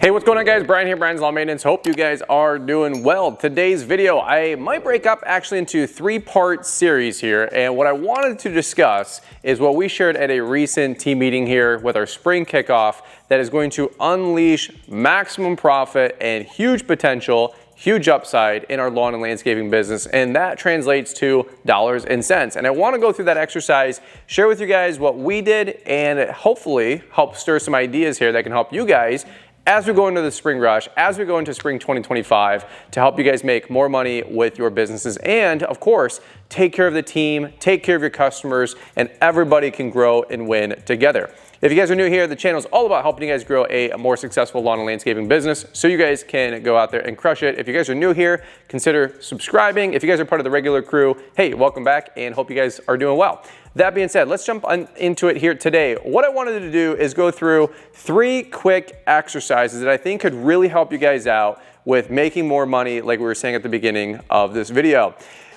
Hey, what's going on, guys? Brian here, Brian's Lawn Maintenance. Hope you guys are doing well. Today's video, I might break up actually into three-part series here, and what I wanted to discuss is what we shared at a recent team meeting here with our spring kickoff that is going to unleash maximum profit and huge potential, huge upside in our lawn and landscaping business, and that translates to dollars and cents. And I want to go through that exercise, share with you guys what we did, and hopefully help stir some ideas here that can help you guys as we go into the spring rush, as we go into spring 2025, to help you guys make more money with your businesses and, of course, take care of the team, take care of your customers, and everybody can grow and win together. If you guys are new here, the channel is all about helping you guys grow a more successful lawn and landscaping business so you guys can go out there and crush it. If you guys are new here, consider subscribing. If you guys are part of the regular crew, hey, welcome back and hope you guys are doing well. That being said, let's jump into it here today. What I wanted to do is go through three quick exercises that I think could really help you guys out with making more money, like we were saying at the beginning of this video.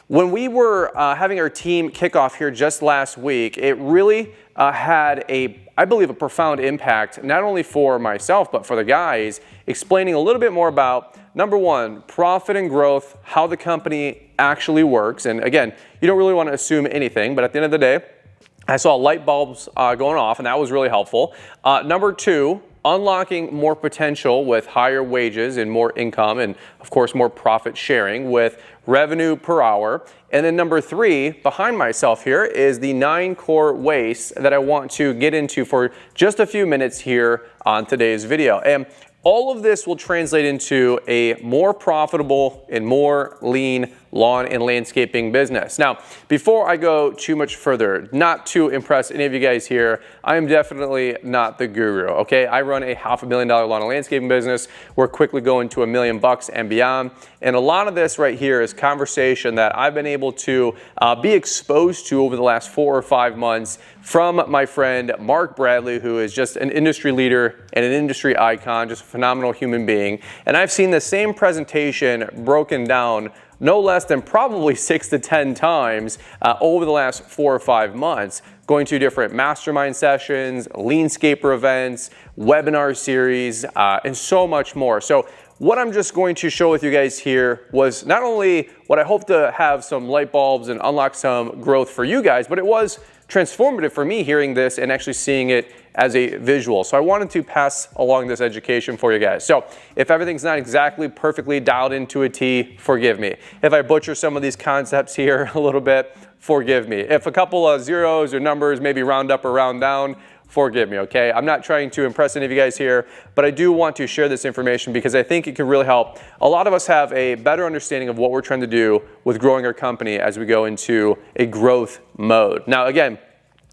When we were having our team kickoff here just last week, it really had I believe, a profound impact, not only for myself, but for the guys, explaining a little bit more about, number one, profit and growth, how the company actually works. And again, you don't really want to assume anything, but at the end of the day, I saw light bulbs going off, and that was really helpful. Number two, unlocking more potential with higher wages and more income and, of course, more profit sharing with revenue per hour. And then number three, behind myself here, is the 9 core wastes that I want to get into for just a few minutes here on today's video. And all of this will translate into a more profitable and more lean lawn and landscaping business. Now, before I go too much further, not to impress any of you guys here, I am definitely not the guru, okay? I run a $500,000 lawn and landscaping business. We're quickly going to $1 million and beyond. And a lot of this right here is conversation that I've been able to be exposed to over the last 4 or 5 months from my friend Mark Bradley, who is just an industry leader and an industry icon, just a phenomenal human being. And I've seen the same presentation broken down no less than probably 6 to 10 times over the last 4 or 5 months, going to different mastermind sessions, Leanscaper events, webinar series, and so much more. So what I'm just going to show with you guys here was not only what I hope to have some light bulbs and unlock some growth for you guys, but it was transformative for me hearing this and actually seeing it as a visual. So I wanted to pass along this education for you guys. So if everything's not exactly perfectly dialed into a T, forgive me. If I butcher some of these concepts here a little bit, forgive me. If a couple of zeros or numbers maybe round up or round down, forgive me, okay? I'm not trying to impress any of you guys here, but I do want to share this information because I think it can really help a lot of us have a better understanding of what we're trying to do with growing our company as we go into a growth mode. Now, again,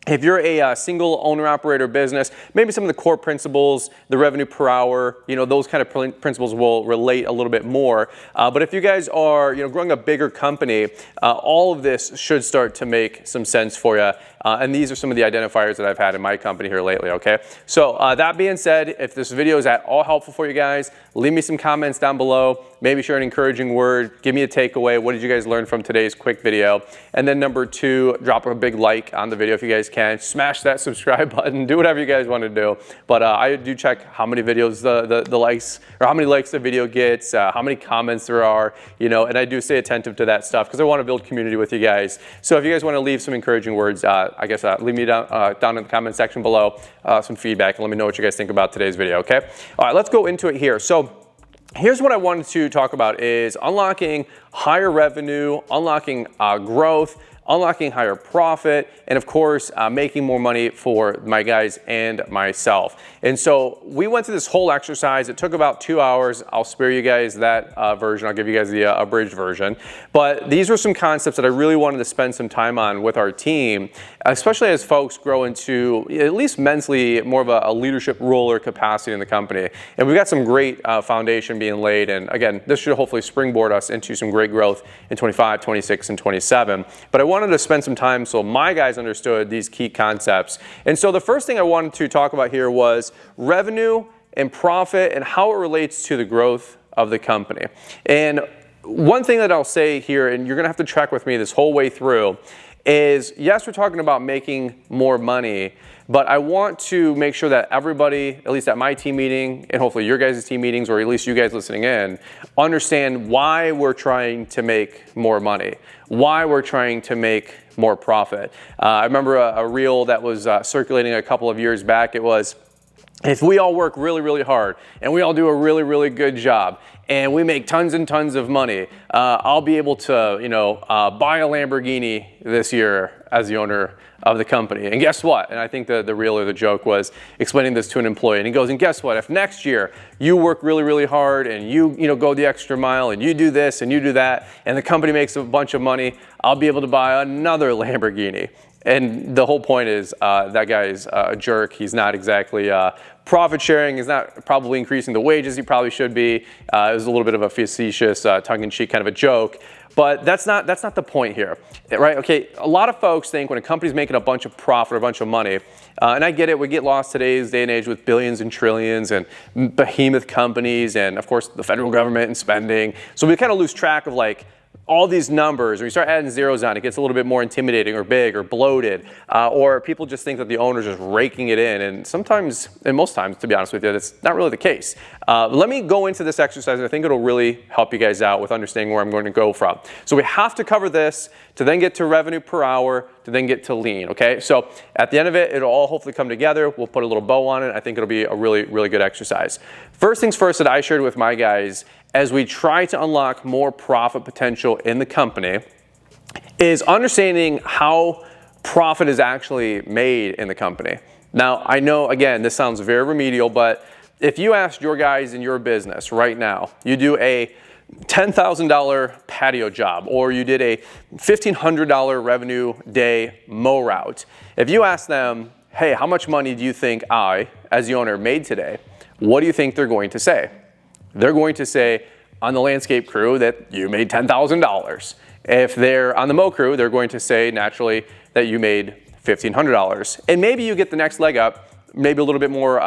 if you're a single owner-operator business, maybe some of the core principles, the revenue per hour, those kind of principles will relate a little bit more. But if you guys are, growing a bigger company, all of this should start to make some sense for you. And these are some of the identifiers that I've had in my company here lately, okay? So that being said, if this video is at all helpful for you guys, leave me some comments down below. Maybe share an encouraging word. Give me a takeaway. What did you guys learn from today's quick video? And then number two, drop a big like on the video if you guys can. Smash that subscribe button. Do whatever you guys want to do. But I do check how many videos the likes, or how many likes the video gets, how many comments there are, and I do stay attentive to that stuff because I want to build community with you guys. So if you guys want to leave some encouraging words, I guess leave me down in the comment section below some feedback and let me know what you guys think about today's video, okay? All right, let's go into it here. So here's what I wanted to talk about is unlocking higher revenue, unlocking growth, unlocking higher profit, and of course, making more money for my guys and myself. And so we went through this whole exercise. It took about 2 hours. I'll spare you guys that version. I'll give you guys the abridged version. But these were some concepts that I really wanted to spend some time on with our team, especially as folks grow into, at least mentally, more of a leadership role or capacity in the company. And we've got some great foundation being laid. And again, this should hopefully springboard us into some great growth in 25, 26, and 27. But I wanted to spend some time so my guys understood these key concepts. And so the first thing I wanted to talk about here was revenue and profit and how it relates to the growth of the company. And one thing that I'll say here, and you're gonna have to track with me this whole way through, is, yes, we're talking about making more money, but I want to make sure that everybody, at least at my team meeting, and hopefully your guys' team meetings, or at least you guys listening in, understand why we're trying to make more money, why we're trying to make more profit. I remember a reel that was circulating a couple of years back. It was, if we all work really, really hard and we all do a really, really good job and we make tons and tons of money, I'll be able to, buy a Lamborghini this year as the owner of the company. And guess what? And I think the reel or the joke was explaining this to an employee. And he goes, and guess what? If next year you work really, really hard and you go the extra mile and you do this and you do that and the company makes a bunch of money, I'll be able to buy another Lamborghini. And the whole point is that guy's a jerk. He's not exactly profit sharing. He's not probably increasing the wages he probably should be. It was a little bit of a facetious, tongue-in-cheek kind of a joke. But that's not the point here, right? Okay, a lot of folks think when a company's making a bunch of profit or a bunch of money, and I get it, we get lost today's day and age with billions and trillions and behemoth companies and, of course, the federal government and spending. So we kind of lose track of all these numbers, or you start adding zeros on, it gets a little bit more intimidating or big or bloated, or people just think that the owner's just raking it in. And sometimes, and most times, to be honest with you, that's not really the case. Let me go into this exercise, and I think it'll really help you guys out with understanding where I'm going to go from. So we have to cover this to then get to revenue per hour, to then get to lean, okay? So at the end of it, it'll all hopefully come together. We'll put a little bow on it. I think it'll be a really, really good exercise. First things first that I shared with my guys as we try to unlock more profit potential in the company is understanding how profit is actually made in the company. Now, I know, again, this sounds very remedial, but if you asked your guys in your business right now, you do a $10,000 patio job, or you did a $1,500 revenue day mow route. If you ask them, hey, how much money do you think I, as the owner, made today? What do you think they're going to say? They're going to say on the landscape crew that you made $10,000. If they're on the mow crew, they're going to say naturally that you made $1,500. And maybe you get the next leg up, maybe a little bit more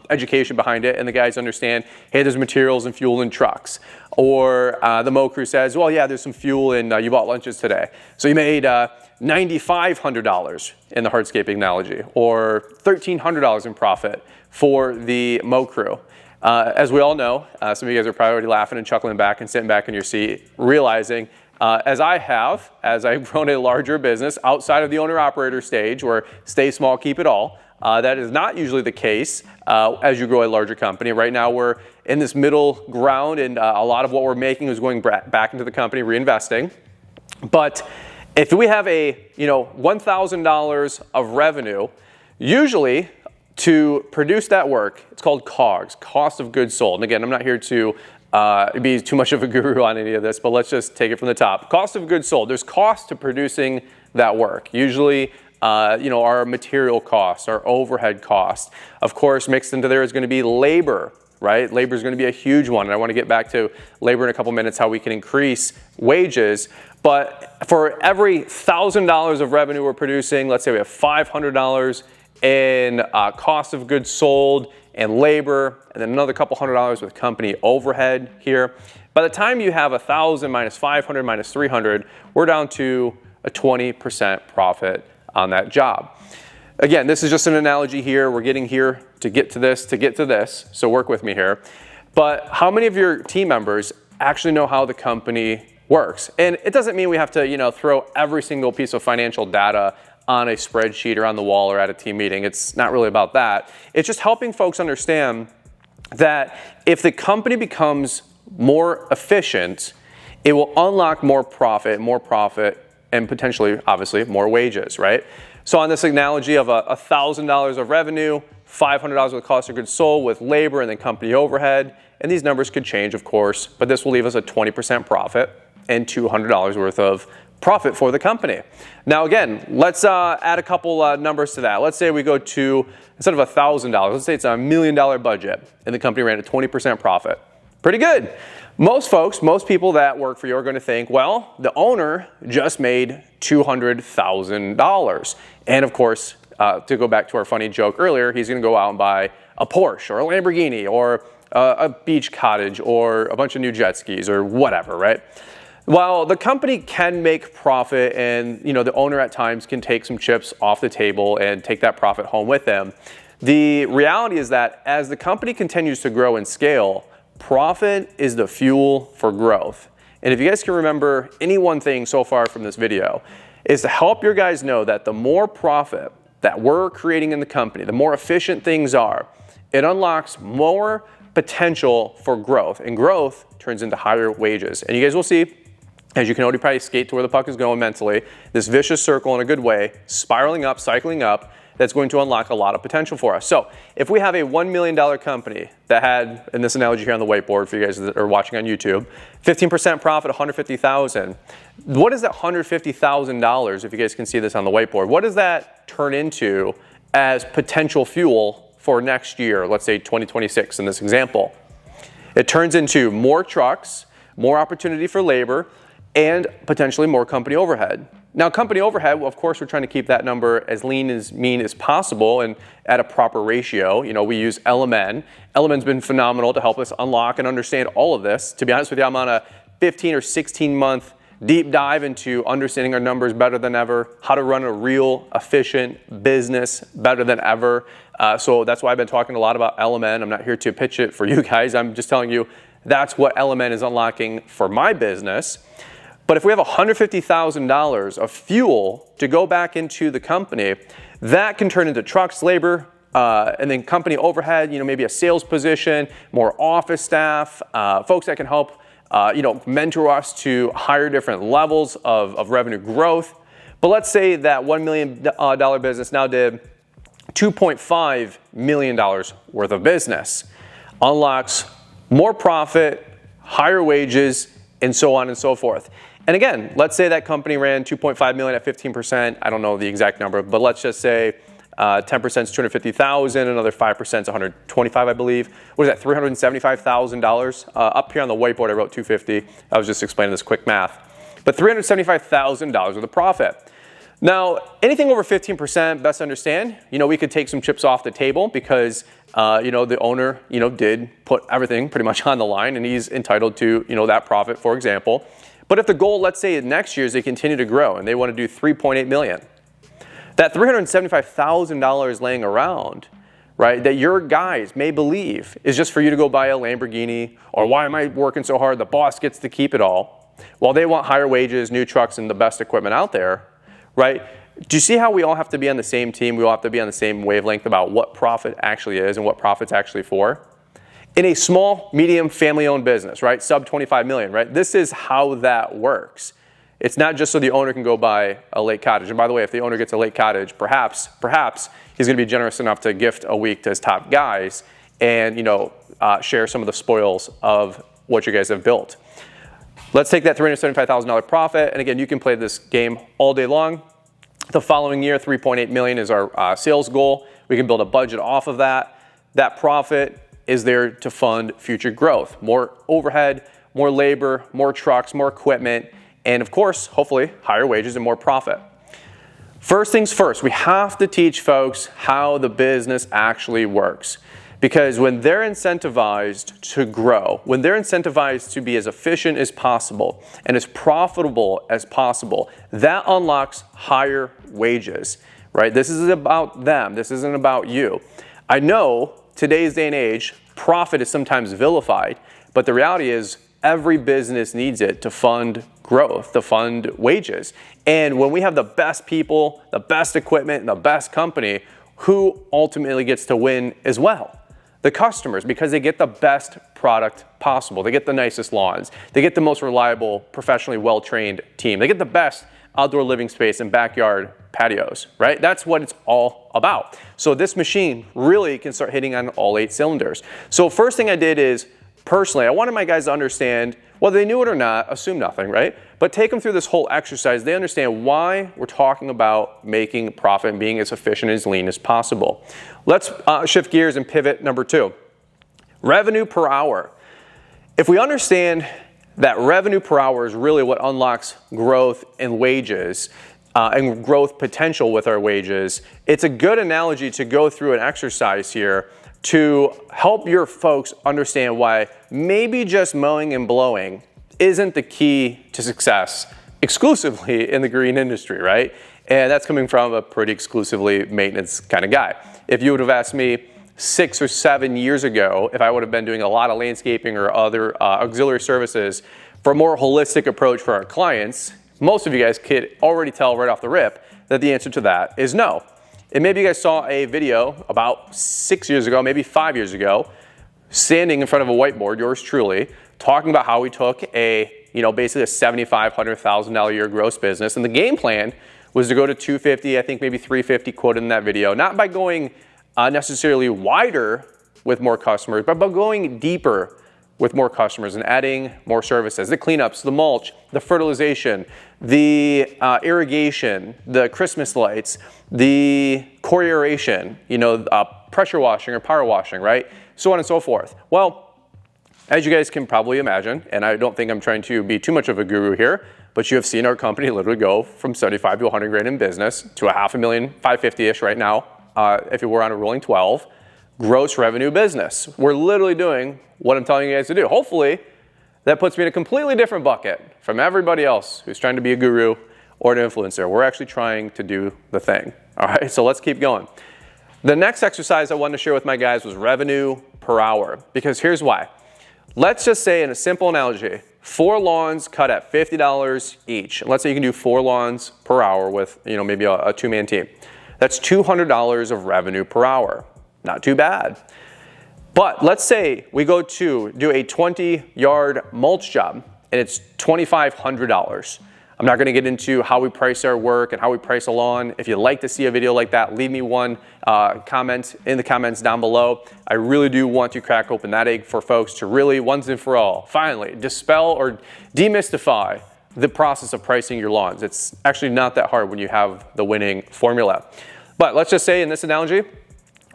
education behind it, and the guys understand, hey, there's materials and fuel in trucks. Or the mow crew says, well, yeah, there's some fuel and you bought lunches today. So you made $9,500 in the hardscaping analogy, or $1,300 in profit for the mow crew. As we all know, some of you guys are probably already laughing and chuckling back and sitting back in your seat, realizing, as I've grown a larger business outside of the owner-operator stage, where stay small, keep it all, that is not usually the case as you grow a larger company. Right now, we're in this middle ground, and a lot of what we're making is going back into the company, reinvesting. But if we have a $1,000 of revenue, usually to produce that work, it's called COGS, cost of goods sold. And again, I'm not here to be too much of a guru on any of this, but let's just take it from the top. Cost of goods sold. There's cost to producing that work. Usually, our material costs, our overhead costs. Of course, mixed into there is going to be labor, right? Labor is going to be a huge one. And I want to get back to labor in a couple minutes, how we can increase wages. But for every $1,000 of revenue we're producing, let's say we have $500 in cost of goods sold and labor, and then another couple $100 with company overhead here. By the time you have 1,000 minus 500 minus 300, we're down to a 20% profit on that job. Again, this is just an analogy here. We're getting here to get to this, so work with me here. But how many of your team members actually know how the company works? And it doesn't mean we have to, throw every single piece of financial data on a spreadsheet or on the wall or at a team meeting. It's not really about that. It's just helping folks understand that if the company becomes more efficient, it will unlock more profit, and potentially, obviously, more wages, right? So on this analogy of $1,000 of revenue, $500 with cost of goods sold with labor and then company overhead, and these numbers could change, of course, but this will leave us a 20% profit and $200 worth of profit for the company. Now again, let's add a couple numbers to that. Let's say we go to, instead of $1,000, let's say it's a $1 million budget and the company ran a 20% profit. Pretty good. Most people that work for you are going to think, well, the owner just made $200,000. And of course, to go back to our funny joke earlier, he's going to go out and buy a Porsche or a Lamborghini or a beach cottage or a bunch of new jet skis or whatever, right? While the company can make profit and the owner at times can take some chips off the table and take that profit home with them, the reality is that as the company continues to grow and scale, profit is the fuel for growth. And if you guys can remember any one thing so far from this video, is to help your guys know that the more profit that we're creating in the company, the more efficient things are, it unlocks more potential for growth, and growth turns into higher wages. And you guys will see, as you can already probably skate to where the puck is going mentally, this vicious circle in a good way, spiraling up, cycling up, that's going to unlock a lot of potential for us. So if we have a $1 million company that had, in this analogy here on the whiteboard for you guys that are watching on YouTube, 15% profit, $150,000. What is that $150,000, if you guys can see this on the whiteboard, what does that turn into as potential fuel for next year, let's say 2026 in this example? It turns into more trucks, more opportunity for labor, and potentially more company overhead. Now, company overhead, well, of course, we're trying to keep that number as lean as mean as possible and at a proper ratio. We use LMN. LMN's been phenomenal to help us unlock and understand all of this. To be honest with you, I'm on a 15 or 16 month deep dive into understanding our numbers better than ever, how to run a real efficient business better than ever. So that's why I've been talking a lot about LMN. I'm not here to pitch it for you guys. I'm just telling you that's what LMN is unlocking for my business. But if we have $150,000 of fuel to go back into the company, that can turn into trucks, labor, and then company overhead, maybe a sales position, more office staff, folks that can help, mentor us to higher different levels of revenue growth. But let's say that $1 million business now did $2.5 million worth of business. Unlocks more profit, higher wages, and so on and so forth. And again, let's say that company ran 2.5 million at 15%. I don't know the exact number, but let's just say 10% is 250,000, another 5% is 125, I believe. What is that, $375,000? Up here on the whiteboard, I wrote 250. I was just explaining this quick math. But $375,000 worth of profit. Now, anything over 15%, best understand, we could take some chips off the table because, the owner, did put everything pretty much on the line and he's entitled to, that profit, for example. But if the goal, let's say next year, is they continue to grow and they want to do 3.8 million, that $375,000 laying around, right, that your guys may believe is just for you to go buy a Lamborghini, or why am I working so hard? The boss gets to keep it all. While they want higher wages, new trucks, and the best equipment out there, right? Do you see how we all have to be on the same team? We all have to be on the same wavelength about what profit actually is and what profit's actually for? In a small, medium, family-owned business, right? Sub 25 million, right? This is how that works. It's not just so the owner can go buy a lake cottage. And by the way, if the owner gets a lake cottage, perhaps he's going to be generous enough to gift a week to his top guys and, share some of the spoils of what you guys have built. Let's take that $375,000 profit. And again, you can play this game all day long. The following year, 3.8 million is our sales goal. We can build a budget off of that. That profit is there to fund future growth. More overhead, more labor, more trucks, more equipment, and of course, hopefully, higher wages and more profit. First things first, we have to teach folks how the business actually works. Because when they're incentivized to grow, when they're incentivized to be as efficient as possible and as profitable as possible, that unlocks higher wages, right? This is about them. This isn't about you. I know today's day and age, profit is sometimes vilified, but the reality is every business needs it to fund growth, to fund wages. And when we have the best people, the best equipment, and the best company, who ultimately gets to win as well? The customers, because they get the best product possible. They get the nicest lawns. They get the most reliable, professionally well-trained team. They get the best outdoor living space and backyard patios, right? That's what it's all about. So this machine really can start hitting on all 8 cylinders. So first thing I did is, personally, I wanted my guys to understand, whether they knew it or not, assume nothing, right? But take them through this whole exercise. They understand why we're talking about making profit and being as efficient and as lean as possible. Let's shift gears and pivot number 2. Revenue per hour. If we understand that revenue per hour is really what unlocks growth in wages and growth potential with our wages, it's a good analogy to go through an exercise here to help your folks understand why maybe just mowing and blowing isn't the key to success exclusively in the green industry, right? And that's coming from a pretty exclusively maintenance kind of guy. If you would have asked me 6 or 7 years ago, if I would have been doing a lot of landscaping or other auxiliary services for a more holistic approach for our clients, most of you guys could already tell right off the rip that the answer to that is no. And maybe you guys saw a video about 6 years ago, maybe 5 years ago, standing in front of a whiteboard, yours truly, talking about how we took a, basically a $75,000, $100,000 a year gross business, and the game plan was to go to 250, I think maybe 350 quoted in that video, not by going necessarily wider with more customers, but by going deeper with more customers and adding more services, the cleanups, the mulch, the fertilization, the irrigation, the Christmas lights, the core aeration, pressure washing or power washing, right? So on and so forth. Well, as you guys can probably imagine, and I don't think I'm trying to be too much of a guru here, but you have seen our company literally go from 75 to 100 grand in business to a $500,000, 550-ish right now, if you were on a rolling 12, gross revenue business. We're literally doing what I'm telling you guys to do. Hopefully, that puts me in a completely different bucket from everybody else who's trying to be a guru or an influencer. We're actually trying to do the thing. All right, so let's keep going. The next exercise I wanted to share with my guys was revenue per hour, because here's why. Let's just say, in a simple analogy, 4 lawns cut at $50 each. And let's say you can do 4 lawns per hour with, maybe a 2-man team. That's $200 of revenue per hour. Not too bad. But let's say we go to do a 20-yard mulch job and it's $2,500. I'm not going to get into how we price our work and how we price a lawn. If you'd like to see a video like that, leave me one comment in the comments down below. I really do want to crack open that egg for folks to really, once and for all, finally dispel or demystify the process of pricing your lawns. It's actually not that hard when you have the winning formula. But let's just say in this analogy,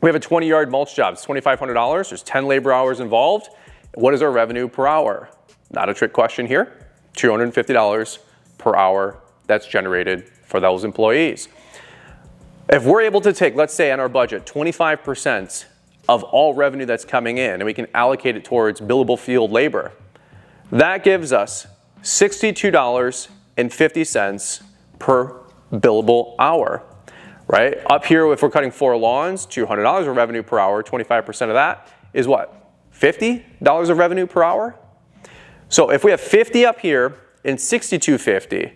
we have a 20-yard mulch job. It's $2,500. There's 10 labor hours involved. What is our revenue per hour? Not a trick question here. $250 per hour that's generated for those employees. If we're able to take, let's say on our budget, 25% of all revenue that's coming in, and we can allocate it towards billable field labor, that gives us $62.50 per billable hour. Right? Up here, if we're cutting 4 lawns, $200 of revenue per hour, 25% of that is what? $50 of revenue per hour? So if we have 50 up here and $62.50,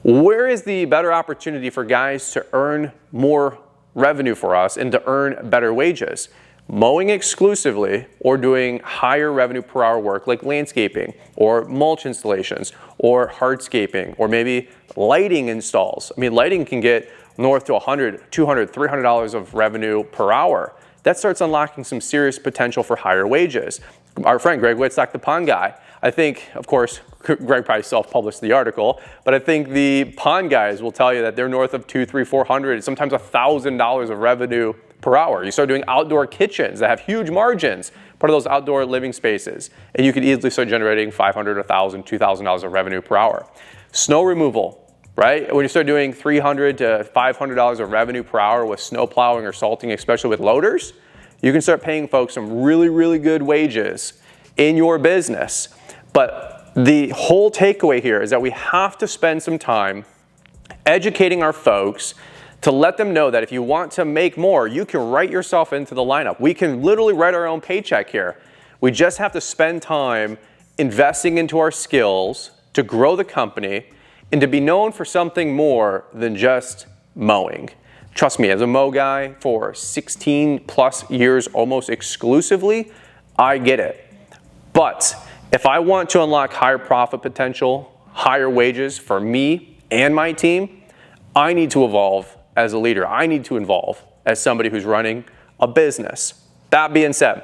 where is the better opportunity for guys to earn more revenue for us and to earn better wages? Mowing exclusively or doing higher revenue per hour work like landscaping or mulch installations or hardscaping or maybe lighting installs. I mean, lighting can get north to $100, $200, $300 of revenue per hour. That starts unlocking some serious potential for higher wages. Our friend Greg Whitstock, the pond guy, I think, of course, Greg probably self-published the article, but I think the pond guys will tell you that they're north of $200, $300, $400, sometimes $1,000 of revenue per hour. You start doing outdoor kitchens that have huge margins, part of those outdoor living spaces, and you could easily start generating $500, $1,000, $2,000 of revenue per hour. Snow removal. Right? When you start doing $300 to $500 of revenue per hour with snow plowing or salting, especially with loaders, you can start paying folks some really, really good wages in your business. But the whole takeaway here is that we have to spend some time educating our folks to let them know that if you want to make more, you can write yourself into the lineup. We can literally write our own paycheck here. We just have to spend time investing into our skills to grow the company and to be known for something more than just mowing. Trust me, as a mow guy for 16 plus years almost exclusively, I get it. But if I want to unlock higher profit potential, higher wages for me and my team, I need to evolve as a leader. I need to evolve as somebody who's running a business. That being said,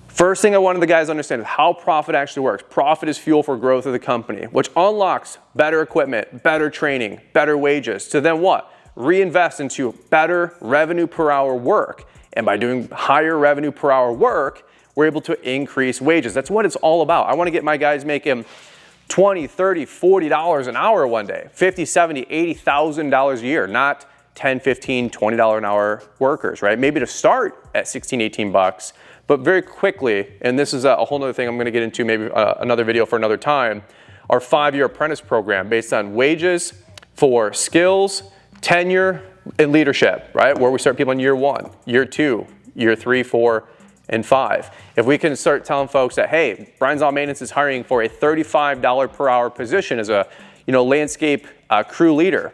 first thing I wanted the guys to understand is how profit actually works. Profit is fuel for growth of the company, which unlocks better equipment, better training, better wages, to then what? Reinvest into better revenue per hour work. And by doing higher revenue per hour work, we're able to increase wages. That's what it's all about. I want to get my guys making $20, $30, $40 an hour one day, $50, $70, $80,000 a year, not $10, $15, $20 an hour workers, right? Maybe to start at 16, 18 bucks, But very quickly, and this is a whole other thing I'm going to get into, maybe another video for another time, our 5-year apprentice program based on wages for skills, tenure, and leadership, right? Where we start people in year 1, year 2, year 3, 4, and 5. If we can start telling folks that, hey, Brian's Lawn Maintenance is hiring for a $35 per hour position as a landscape crew leader,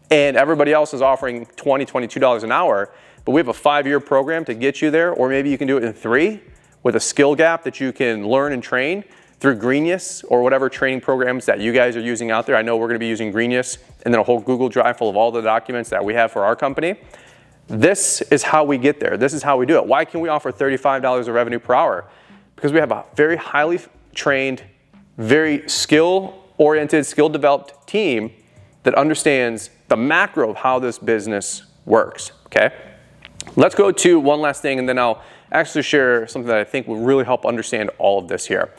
and everybody else is offering $20, $22 an hour, but we have a 5-year program to get you there, or maybe you can do it in 3 with a skill gap that you can learn and train through Greenius or whatever training programs that you guys are using out there. I know we're going to be using Greenius and then a whole Google Drive full of all the documents that we have for our company. This is how we get there. This is how we do it. Why can we offer $35 of revenue per hour? Because we have a very highly trained, very skill-oriented, skill-developed team that understands the macro of how this business works, okay? Let's go to one last thing, and then I'll actually share something that I think will really help understand all of this here.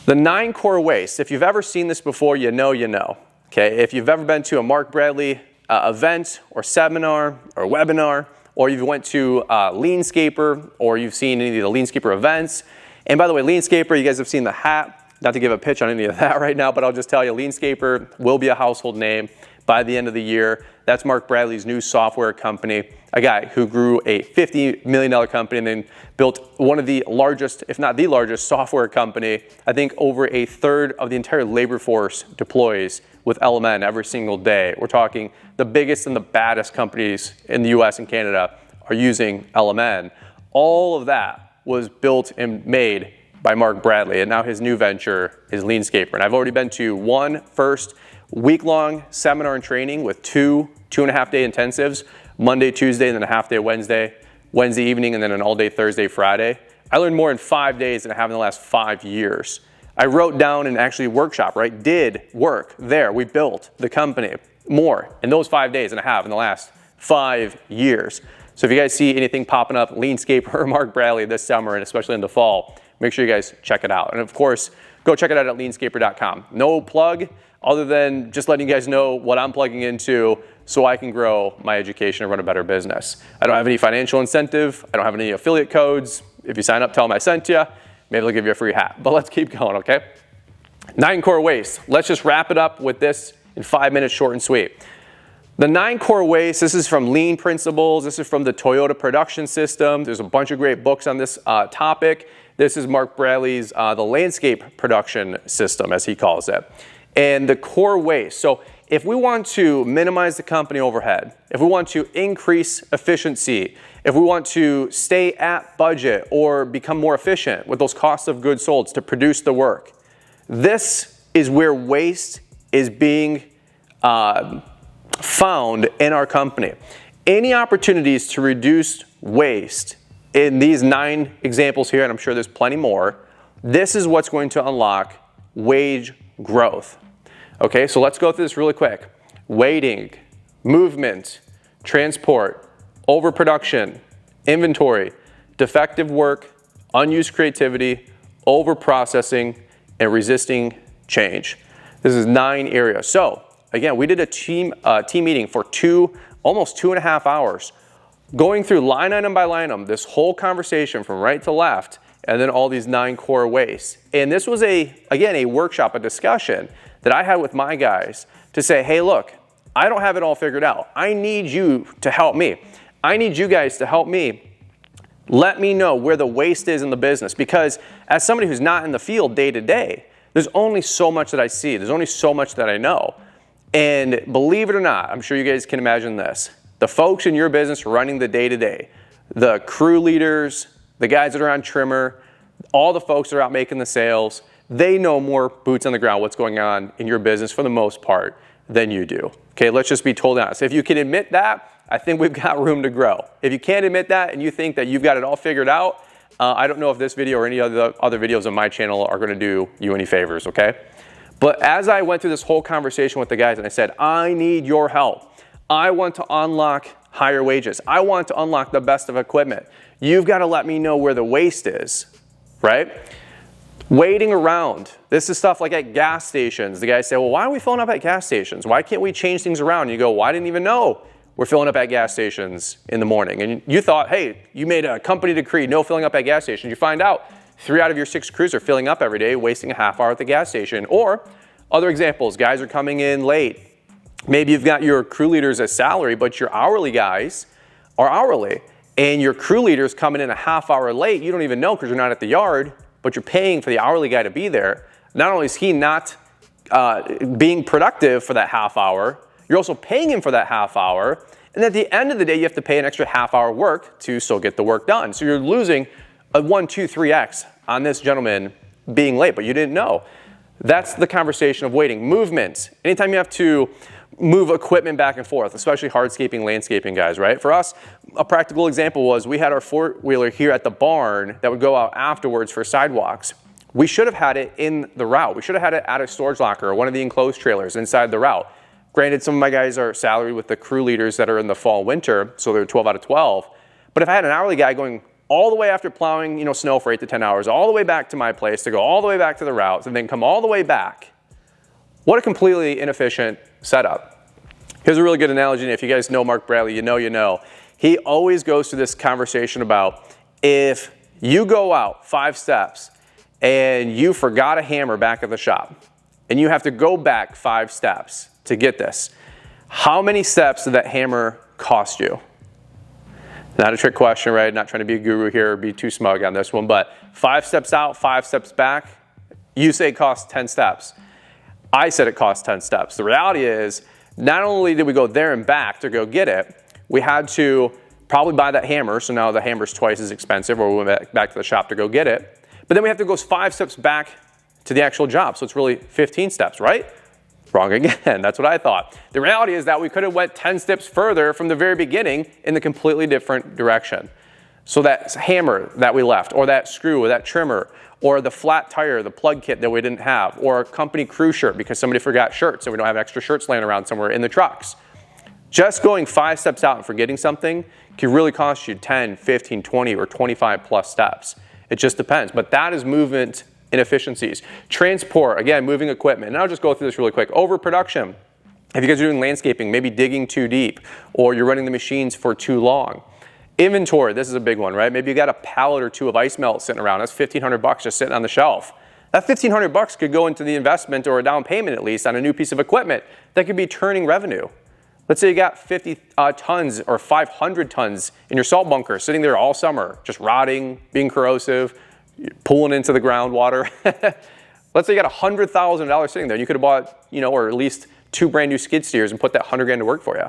The 9 core wastes. If you've ever seen this before, you know, okay? If you've ever been to a Mark Bradley event or seminar or webinar, or you've went to Leanscaper, or you've seen any of the Leanscaper events. And by the way, Leanscaper, you guys have seen the hat. Not to give a pitch on any of that right now, but I'll just tell you, Leanscaper will be a household name by the end of the year. That's Mark Bradley's new software company, a guy who grew a $50 million company and then built one of the largest, if not the largest, software company. I think over a third of the entire labor force deploys with LMN every single day. We're talking the biggest and the baddest companies in the US and Canada are using LMN. All of that was built and made by Mark Bradley, and now his new venture is Leanscaper. And I've already been to one first week-long seminar and training with 2.5-day intensives, Monday, Tuesday, and then a half-day Wednesday evening, and then an all-day Thursday, Friday. I learned more in 5 days than I have in the last 5 years. I wrote down and actually workshop, right? Did work there. We built the company more in those 5 days than I have in the last 5 years. So if you guys see anything popping up, Leanscaper or Mark Bradley this summer, and especially in the fall, make sure you guys check it out. And of course, go check it out at leanscaper.com. No plug other than just letting you guys know what I'm plugging into so I can grow my education and run a better business. I don't have any financial incentive. I don't have any affiliate codes. If you sign up, tell them I sent you. Maybe they'll give you a free hat. But let's keep going, okay? 9 core wastes. Let's just wrap it up with this in 5 minutes, short and sweet. The 9 core wastes, this is from Lean Principles. This is from the Toyota Production System. There's a bunch of great books on this topic. This is Mark Bradley's the Landscape Production System, as he calls it. And the core waste. So if we want to minimize the company overhead, if we want to increase efficiency, if we want to stay at budget or become more efficient with those costs of goods sold to produce the work, this is where waste is being found in our company. Any opportunities to reduce waste in these 9 examples here, and I'm sure there's plenty more, this is what's going to unlock wage growth. Okay, so let's go through this really quick. Waiting, movement, transport, overproduction, inventory, defective work, unused creativity, overprocessing, and resisting change. This is 9 areas. So again, we did a team meeting for almost 2.5 hours, going through line item by line item, this whole conversation from right to left, and then all these 9 core wastes. And this was again, a workshop, a discussion that I had with my guys to say, hey, look, I don't have it all figured out. I need you to help me. I need you guys to help me. Let me know where the waste is in the business, because as somebody who's not in the field day to day, there's only so much that I see. There's only so much that I know. And believe it or not, I'm sure you guys can imagine this. The folks in your business running the day to day, the crew leaders, the guys that are on trimmer, all the folks that are out making the sales, they know more boots on the ground what's going on in your business for the most part than you do. Okay, let's just be totally honest. If you can admit that, I think we've got room to grow. If you can't admit that and you think that you've got it all figured out, I don't know if this video or any other videos on my channel are going to do you any favors, okay? But as I went through this whole conversation with the guys and I said, I need your help. I want to unlock higher wages. I want to unlock the best of equipment. You've got to let me know where the waste is, right? Waiting around. This is stuff like at gas stations. The guys say, well, why are we filling up at gas stations? Why can't we change things around? And you go, well, I didn't even know were filling up at gas stations in the morning. And you thought, hey, you made a company decree, no filling up at gas stations. You find out 3 out of your 6 crews are filling up every day, wasting a half hour at the gas station. Or other examples, guys are coming in late. Maybe you've got your crew leaders as salary, but your hourly guys are hourly. And your crew leader's coming in a half hour late. You don't even know because you're not at the yard, but you're paying for the hourly guy to be there. Not only is he not being productive for that half hour, you're also paying him for that half hour. And at the end of the day, you have to pay an extra half hour work to still get the work done. So you're losing a 1, 2, 3x on this gentleman being late, but you didn't know. That's the conversation of waiting. Movement. Anytime you have to move equipment back and forth, especially hardscaping, landscaping guys, right? For us, a practical example was we had our 4-wheeler here at the barn that would go out afterwards for sidewalks. We should have had it in the route. We should have had it at a storage locker or one of the enclosed trailers inside the route. Granted, some of my guys are salaried with the crew leaders that are in the fall, winter, so they're 12 out of 12. But if I had an hourly guy going all the way after plowing, snow for 8 to 10 hours, all the way back to my place to go all the way back to the routes and then come all the way back, what a completely inefficient setup. Here's a really good analogy, and if you guys know Mark Bradley, you know. He always goes through this conversation about if you go out 5 steps and you forgot a hammer back at the shop and you have to go back 5 steps to get this, how many steps did that hammer cost you? Not a trick question, right? Not trying to be a guru here or be too smug on this one, but 5 steps out, 5 steps back, you say it costs 10 steps. I said it cost 10 steps. The reality is, not only did we go there and back to go get it, we had to probably buy that hammer, so now the hammer's twice as expensive, or we went back to the shop to go get it. But then we have to go 5 steps back to the actual job, so it's really 15 steps, right? Wrong again, that's what I thought. The reality is that we could have went 10 steps further from the very beginning in the completely different direction. So that hammer that we left, or that screw, or that trimmer, or the flat tire, the plug kit that we didn't have, or a company crew shirt because somebody forgot shirts and we don't have extra shirts laying around somewhere in the trucks. Just going 5 steps out and forgetting something can really cost you 10, 15, 20, or 25 plus steps. It just depends, but that is movement inefficiencies. Transport, again, moving equipment. And I'll just go through this really quick. Overproduction. If you guys are doing landscaping, maybe digging too deep, or you're running the machines for too long. Inventory, this is a big one, right? Maybe you got a pallet or 2 of ice melt sitting around. That's $1,500 just sitting on the shelf. That $1,500 could go into the investment or a down payment at least on a new piece of equipment that could be turning revenue. Let's say you got 50 tons or 500 tons in your salt bunker sitting there all summer, just rotting, being corrosive, pulling into the groundwater. Let's say you got $100,000 sitting there. You could have bought, or at least 2 brand new skid steers and put that $100,000 to work for you.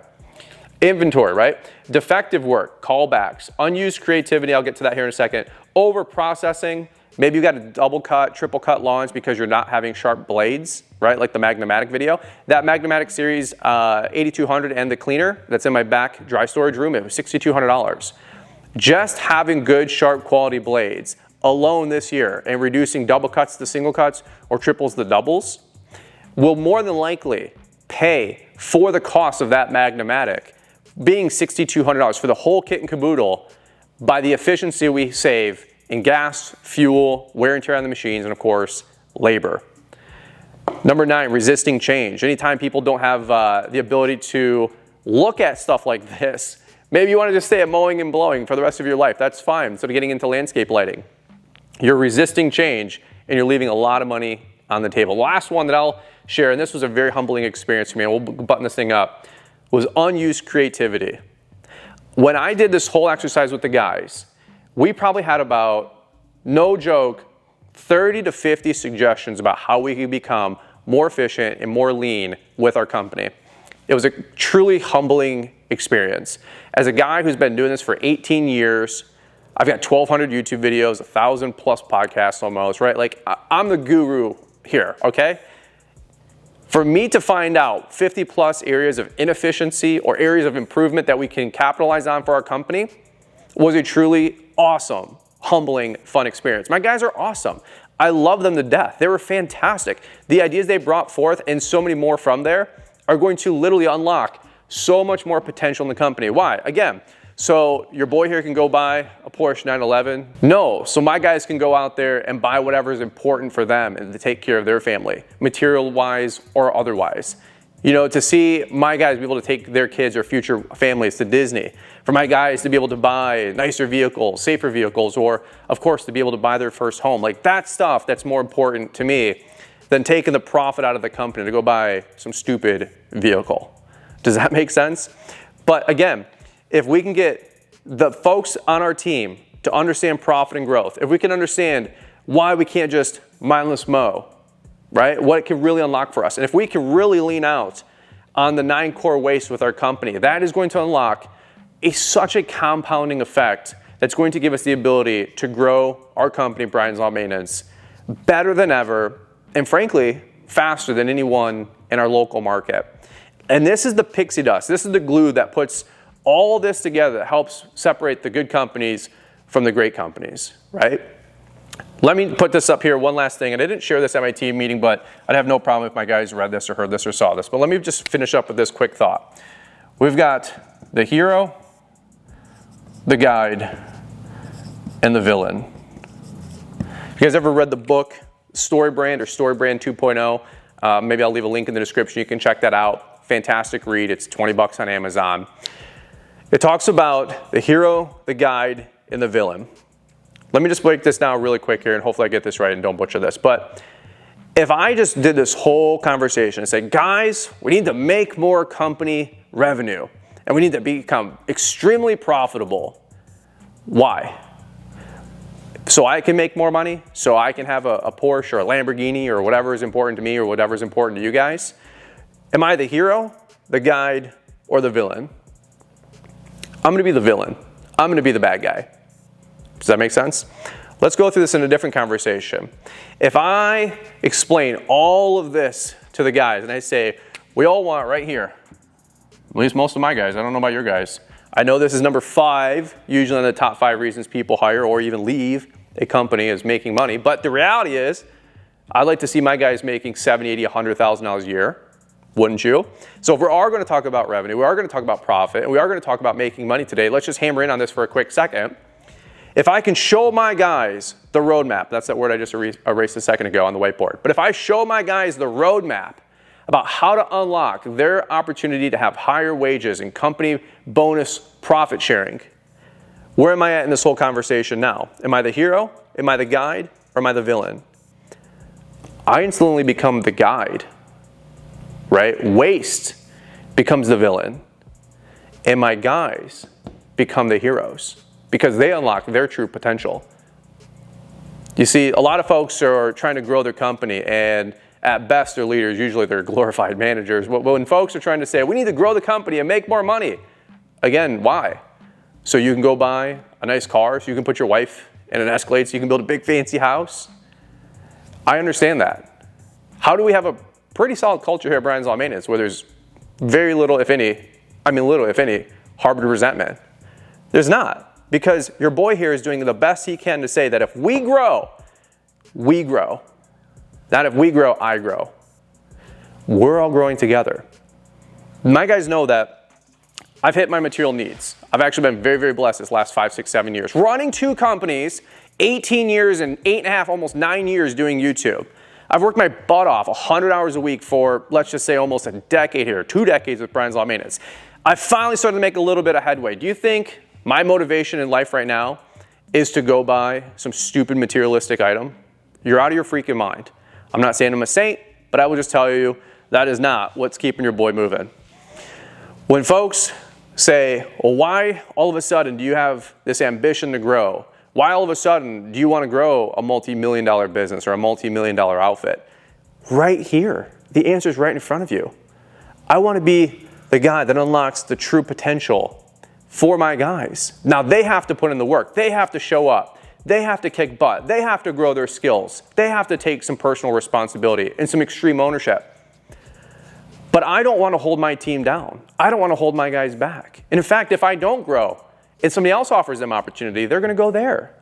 Inventory, right? Defective work, callbacks, unused creativity. I'll get to that here in a second. Over processing. Maybe you got a double cut, triple cut lawns because you're not having sharp blades, right? Like the Magnamatic video. That Magnamatic series 8200 and the cleaner that's in my back dry storage room, it was $6,200. Just having good, sharp quality blades alone this year and reducing double cuts to single cuts or triples to doubles will more than likely pay for the cost of that Magnamatic being $6,200 for the whole kit and caboodle by the efficiency we save in gas, fuel, wear and tear on the machines, and of course, labor. Number 9, resisting change. Anytime people don't have the ability to look at stuff like this, maybe you want to just stay at mowing and blowing for the rest of your life. That's fine. Instead of getting into landscape lighting. You're resisting change and you're leaving a lot of money on the table. The last one that I'll share, and this was a very humbling experience for me, and we'll button this thing up, was unused creativity. When I did this whole exercise with the guys, we probably had about, no joke, 30 to 50 suggestions about how we could become more efficient and more lean with our company. It was a truly humbling experience. As a guy who's been doing this for 18 years, I've got 1,200 YouTube videos, 1,000 plus podcasts almost, right? Like, I'm the guru here, okay? For me to find out 50 plus areas of inefficiency or areas of improvement that we can capitalize on for our company was a truly awesome, humbling, fun experience. My guys are awesome. I love them to death. They were fantastic. The ideas they brought forth and so many more from there are going to literally unlock so much more potential in the company. Why? Again, so your boy here can go buy a Porsche 911? No, so my guys can go out there and buy whatever is important for them and to take care of their family, material-wise or otherwise. To see my guys be able to take their kids or future families to Disney, for my guys to be able to buy nicer vehicles, safer vehicles, or of course to be able to buy their first home. Like that stuff that's more important to me than taking the profit out of the company to go buy some stupid vehicle. Does that make sense? But again, if we can get the folks on our team to understand profit and growth, if we can understand why we can't just mindless mow, right? What it can really unlock for us. And if we can really lean out on the 9 core wastes with our company, that is going to unlock such a compounding effect that's going to give us the ability to grow our company, Brian's Lawn Maintenance, better than ever, and frankly, faster than anyone in our local market. And this is the pixie dust. This is the glue that puts all this together that helps separate the good companies from the great companies, right? Let me put this up here, one last thing, and I didn't share this at my team meeting, but I'd have no problem if my guys read this or heard this or saw this. But let me just finish up with this quick thought. We've got the hero, the guide, and the villain. If you guys ever read the book Story Brand or Story Brand 2.0, maybe I'll leave a link in the description. You can check that out. Fantastic read. It's $20 on Amazon. It talks about the hero, the guide, and the villain. Let me just break this down really quick here, and hopefully I get this right and don't butcher this. But if I just did this whole conversation and said, guys, we need to make more company revenue, and we need to become extremely profitable. Why? So I can make more money, so I can have a Porsche or a Lamborghini or whatever is important to me or whatever is important to you guys. Am I the hero, the guide, or the villain? I'm going to be the villain. I'm going to be the bad guy. Does that make sense? Let's go through this in a different conversation. If I explain all of this to the guys and I say, we all want right here, at least most of my guys, I don't know about your guys. I know this is number 5, usually in the top 5 reasons people hire or even leave a company is making money. But the reality is, I'd like to see my guys making $70,000, $80,000, $100,000 a year. Wouldn't you? So if we are going to talk about revenue, we are going to talk about profit, and we are going to talk about making money today, let's just hammer in on this for a quick second. If I can show my guys the roadmap, that's that word I just erased a second ago on the whiteboard. But if I show my guys the roadmap about how to unlock their opportunity to have higher wages and company bonus profit sharing, where am I at in this whole conversation now? Am I the hero? Am I the guide? Or am I the villain? I instantly become the guide, right? Waste becomes the villain. And my guys become the heroes, because they unlock their true potential. You see, a lot of folks are trying to grow their company, and at best they're leaders, usually they're glorified managers. But when folks are trying to say, we need to grow the company and make more money, again, why? So you can go buy a nice car, so you can put your wife in an Escalade, so you can build a big fancy house. I understand that. How do we have a pretty solid culture here at Brian's Lawn Maintenance where there's very little, if any, harbored resentment? There's not. Because your boy here is doing the best he can to say that if we grow, we grow. Not if we grow, I grow. We're all growing together. My guys know that I've hit my material needs. I've actually been very, very blessed this last 5, 6, 7 years. Running 2 companies, 18 years and 8.5, almost 9 years doing YouTube. I've worked my butt off 100 hours a week for, let's just say, almost a decade here, 2 decades with Brian's Lawn Maintenance. I finally started to make a little bit of headway. Do you think my motivation in life right now is to go buy some stupid materialistic item? You're out of your freaking mind. I'm not saying I'm a saint, but I will just tell you that is not what's keeping your boy moving. When folks say, well, why all of a sudden do you have this ambition to grow? Why all of a sudden do you want to grow a multi-million-dollar business or a multi-million-dollar outfit? Right here. The answer is right in front of you. I want to be the guy that unlocks the true potential for my guys. Now they have to put in the work. They have to show up. They have to kick butt. They have to grow their skills. They have to take some personal responsibility and some extreme ownership. But I don't want to hold my team down. I don't want to hold my guys back. And in fact, if I don't grow and somebody else offers them opportunity, they're going to go there,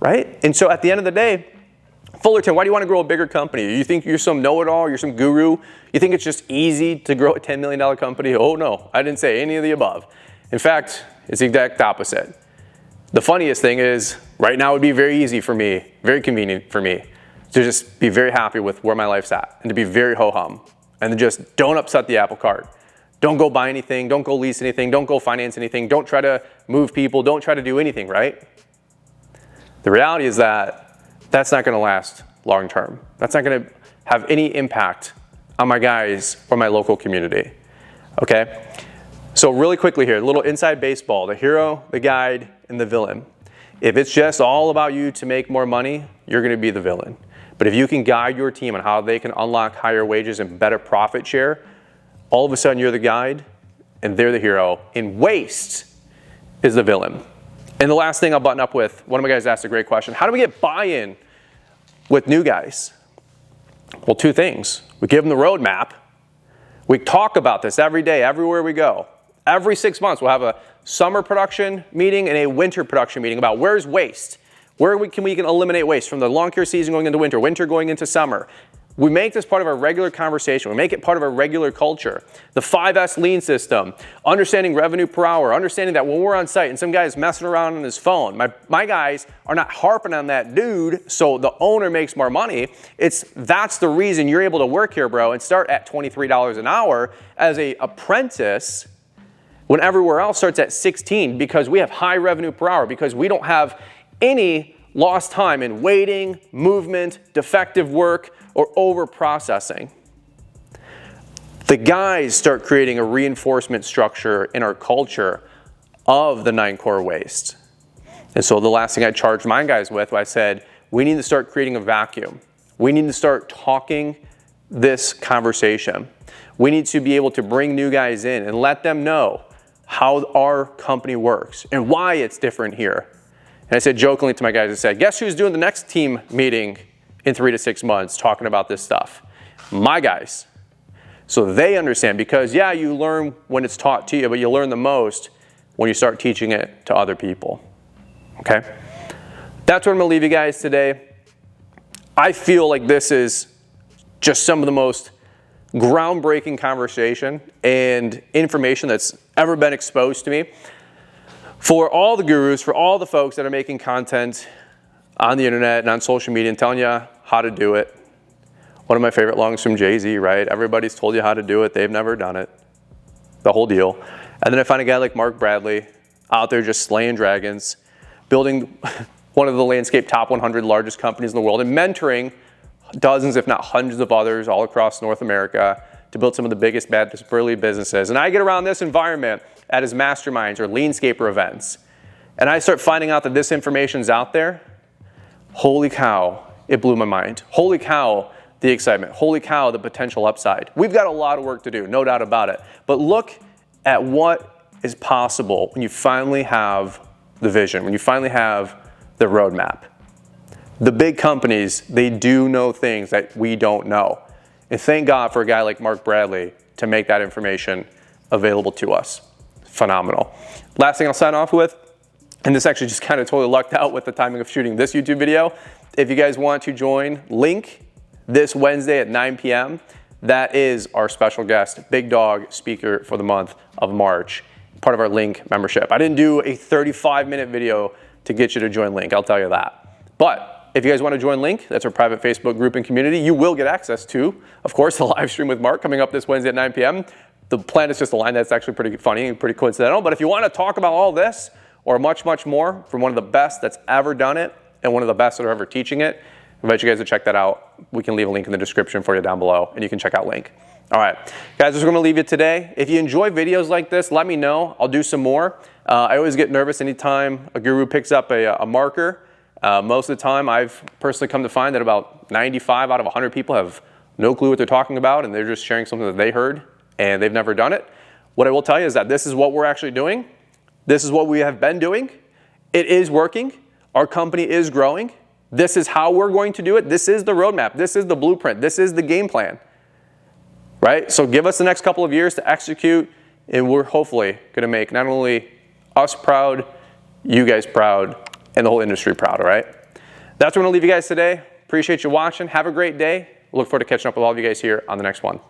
right? And so at the end of the day, Fullerton, why do you want to grow a bigger company? You think you're some know-it-all, you're some guru? You think it's just easy to grow a $10 million company? Oh no, I didn't say any of the above. In fact, it's the exact opposite. The funniest thing is, right now it would be very easy for me, very convenient for me, to just be very happy with where my life's at and to be very ho-hum. and then just don't upset the apple cart. Don't go buy anything, don't go lease anything, don't go finance anything, don't try to move people, don't try to do anything, right? The reality is that that's not gonna last long term. That's not gonna have any impact on my guys or my local community, okay? So really quickly here, a little inside baseball, the hero, the guide, and the villain. If it's just all about you to make more money, you're gonna be the villain. But if you can guide your team on how they can unlock higher wages and better profit share, all of a sudden you're the guide and they're the hero, and waste is the villain. And the last thing I'll button up with, one of my guys asked a great question. How do we get buy-in with new guys? Well, two things. We give them the roadmap. We talk about this every day, everywhere we go. Every 6 months, we'll have a summer production meeting and a winter production meeting about where's waste. Where we can eliminate waste from the lawn care season going into winter, winter going into summer. We make this part of our regular conversation. We make it part of our regular culture. The 5S lean system, understanding revenue per hour, understanding that when we're on site and some guy's messing around on his phone, my guys are not harping on that dude so the owner makes more money. That's the reason you're able to work here, bro, and start at $23 an hour as an apprentice when everywhere else starts at 16, because we have high revenue per hour, because we don't have any lost time in waiting, movement, defective work, or over-processing. The guys start creating a reinforcement structure in our culture of the 9 core waste. And so the last thing I charged my guys with, I said, we need to start creating a vacuum. We need to start talking this conversation. We need to be able to bring new guys in and let them know how our company works and why it's different here. And I said jokingly to my guys, I said, guess who's doing the next team meeting in 3 to 6 months talking about this stuff? My guys. So they understand, because yeah, you learn when it's taught to you, but you learn the most when you start teaching it to other people, okay? That's where I'm gonna leave you guys today. I feel like this is just some of the most groundbreaking conversation and information that's ever been exposed to me. For all the gurus, for all the folks that are making content on the internet and on social media and telling you how to do it. One of my favorite songs from Jay-Z, right? Everybody's told you how to do it. They've never done it. The whole deal. And then I find a guy like Mark Bradley out there just slaying dragons, building one of the landscape top 100 largest companies in the world and mentoring dozens, if not hundreds of others all across North America to build some of the biggest, baddest, burly businesses. And I get around this environment at his masterminds or Leanscaper events. And I start finding out that this information's out there. Holy cow, it blew my mind. Holy cow, the excitement. Holy cow, the potential upside. We've got a lot of work to do, no doubt about it. But look at what is possible when you finally have the vision, when you finally have the roadmap. The big companies, they do know things that we don't know. And thank God for a guy like Mark Bradley to make that information available to us. Phenomenal. Last thing I'll sign off with, and this actually just kind of totally lucked out with the timing of shooting this YouTube video. If you guys want to join Link this Wednesday at 9 p.m., that is our special guest, big dog speaker for the month of March, part of our Link membership. I didn't do a 35-minute video to get you to join Link, I'll tell you that. But if you guys want to join Link, that's our private Facebook group and community, you will get access to, of course, the live stream with Mark coming up this Wednesday at 9 p.m. The plan is just a line that's actually pretty funny and pretty coincidental. But if you want to talk about all this or much, much more from one of the best that's ever done it and one of the best that are ever teaching it, I invite you guys to check that out. We can leave a link in the description for you down below, and you can check out Link. All right, guys, that's what we're going to leave you today. If you enjoy videos like this, let me know. I'll do some more. I always get nervous anytime a guru picks up a marker. Most of the time, I've personally come to find that about 95 out of 100 people have no clue what they're talking about, and they're just sharing something that they heard, and they've never done it. What I will tell you is that this is what we're actually doing. This is what we have been doing. It is working. Our company is growing. This is how we're going to do it. This is the roadmap. This is the blueprint. This is the game plan, right? So give us the next couple of years to execute, and we're hopefully going to make not only us proud, you guys proud, and the whole industry proud, all right? That's what I'm going to leave you guys today. Appreciate you watching. Have a great day. Look forward to catching up with all of you guys here on the next one.